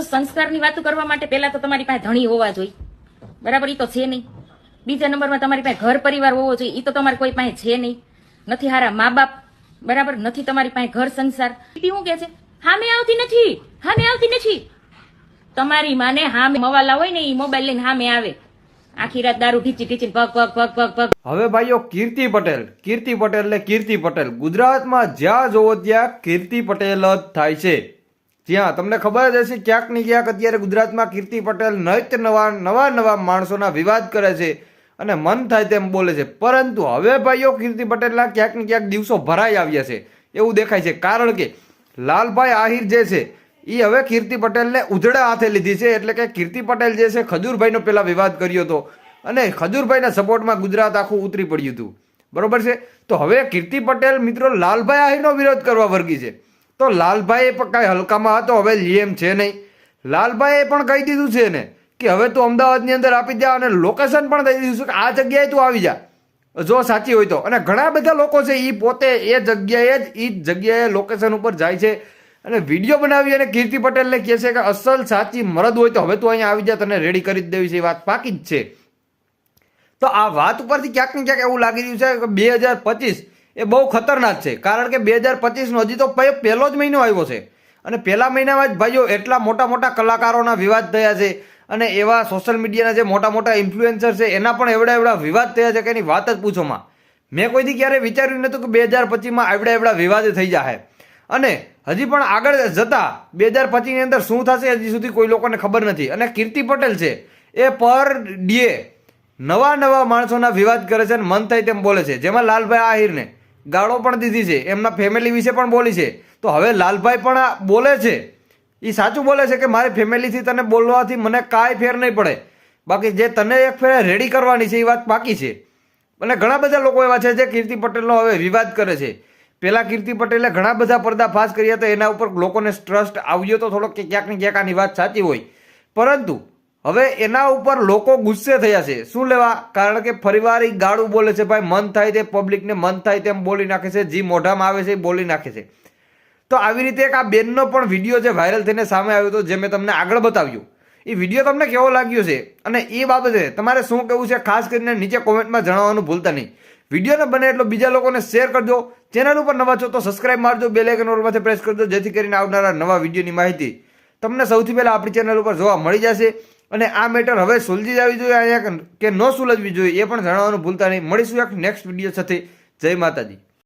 સંસ્કારની વાતો કરવા માટે પહેલા તો તમારી પાસે ધણી હોવા જોઈએ, બરાબર? એ તો છે નહીં. બીજા નંબરમાં તમારી પાસે ઘર પરિવાર હોવો જોઈએ, એ તો તમારે કોઈ પાસે છે નહીં. નથી હારા મા બાપ, બરાબર? નથી તમારી પાસે ઘર સંસાર. શું કે છે? હામે આવતી નથી, હામે આવતી નથી. તમારી માને હામે મવાલા હોય ને એ મોબાઈલ લઈને હામે આવે, આખી રાત દારૂ ઢીચી ઢીચી પગ પગ પગ પગ પગ. હવે ભાઈઓ કીર્તિ પટેલ ને કીર્તિ પટેલ ગુજરાતમાં જ્યાં જોવો ત્યાં કીર્તિ પટેલ જ થાય છે. જ્યાં તમને ખબર જ હશે ક્યાંક ને ક્યાંક અત્યારે ગુજરાતમાં કીર્તિ પટેલ નિત્ય નવા માણસોના વિવાદ કરે છે અને મન થાય તેમ બોલે છે. પરંતુ હવે ભાઈઓ કીર્તિ પટેલના ક્યાંક ને ક્યાંક દિવસો ભરાઈ આવ્યા છે એવું દેખાય છે. કારણ કે લાલભાઈ આહિર જે છે એ હવે કીર્તિ પટેલને ઉજળા હાથે લીધી છે. એટલે કે કીર્તિ પટેલ જે છે ખજૂરભાઈનો પેલા વિવાદ કર્યો હતો અને ખજૂરભાઈના સપોર્ટમાં ગુજરાત આખું ઉતરી પડ્યું હતું, બરોબર છે? તો હવે કીર્તિ પટેલ મિત્રો લાલભાઈ આહિરનો વિરોધ કરવા વર્ગી છે. તો લાલભાઈ પણ કાંઈ હલકામાં હતો, હવે લીએમ છે નહીં. લાલભાઈએ પણ કહી દીધું છે ને કે હવે તું અમદાવાદની અંદર આપી દે અને લોકેશન પણ દઈ દીધું છે કે આ જગ્યાએ તું આવી જા જો સાચી હોય તો. અને ઘણા બધા લોકો છે એ પોતે એ જગ્યાએ લોકેશન ઉપર જાય છે અને વિડીયો બનાવી અને કીર્તિ પટેલને કહે છે કે અસલ સાચી મરદ હોય તો હવે તું અહીંયા આવી જા, તને રેડી કરી જ દેવી છે. એ વાત પાકી જ છે. તો આ વાત ઉપરથી ક્યાંક ને ક્યાંક એવું લાગી રહ્યું છે કે 2025 એ બહુ ખતરનાક છે. કારણ કે 2025નો હજી તો પહેલો જ મહિનો આવ્યો છે અને પહેલા મહિનામાં જ ભાઈઓ એટલા મોટા કલાકારોના વિવાદ થયા છે અને એવા સોશિયલ મીડિયાના જે મોટા ઇન્ફ્લુએન્સર છે એના પણ એવડા વિવાદ થયા છે કે એની વાત જ પૂછોમાં. મેં કોઈથી ક્યારે વિચાર્યું નહોતું કે 2025માં એવડા વિવાદ થઈ જાય. અને હજી પણ આગળ જતા 2025ની અંદર શું થશે હજી સુધી કોઈ લોકોને ખબર નથી. અને કીર્તિ પટેલ છે એ પર ડે નવા માણસોના વિવાદ કરે છે અને મન થાય તેમ બોલે છે. જેમાં લાલભાઈ આહિરને ગાળો પણ દીધી છે, એમના ફેમિલી વિશે પણ બોલી છે. તો હવે લાલભાઈ પણ બોલે છે, એ સાચું બોલે છે કે મારી ફેમિલીથી તને બોલવાથી મને કાંઈ ફેર નહીં પડે, બાકી જે તને એક ફેર રેડી કરવાની છે એ વાત બાકી છે. અને ઘણા બધા લોકો એવા છે જે કીર્તિ પટેલનો હવે વિવાદ કરે છે. પેલા કીર્તિ પટેલે ઘણા બધા પર્દાફાશ કર્યા હતા, એના ઉપર લોકોને ટ્રસ્ટ આવ્યો તો થોડોક કે ક્યાંક ને ક્યાંક આની વાત સાચી હોય. પરંતુ હવે એના ઉપર લોકો ગુસ્સે થયા છે. શું લેવા? કારણ કે ફરીવાર એ ગાળું બોલે છે ભાઈ, મન થાય તે પબ્લિકને મન થાય તેમ બોલી નાખે છે, જે મોઢામાં આવે છે એ બોલી નાખે છે. તો આવી રીતે એક આ બેનનો પણ વિડીયો જે વાયરલ થઈને સામે આવ્યો હતો, જે મેં તમને આગળ બતાવ્યું, એ વિડીયો તમને કેવો લાગ્યો છે અને એ બાબતે તમારે શું કહેવું છે ખાસ કરીને નીચે કોમેન્ટમાં જણાવવાનું ભૂલતા નહીં. વિડીયોને બને એટલો બીજા લોકોને શેર કરજો. ચેનલ ઉપર નવા છો તો સબસ્ક્રાઇબ મારજો, બેલ આઇકન ઓલ પર પ્રેસ કરજો, જેથી કરીને આવનારા નવા વિડીયોની માહિતી તમને સૌથી પહેલા આપણી ચેનલ ઉપર જોવા મળી જશે. અને આ મેટર હવે સુલજી જવી જોઈએ અહીંયા કે ન સુલજવી જોઈએ એ પણ જણાવવાનું ભૂલતા નહીં. મળીશું એક નેક્સ્ટ વિડીયો સાથે. જય માતાજી.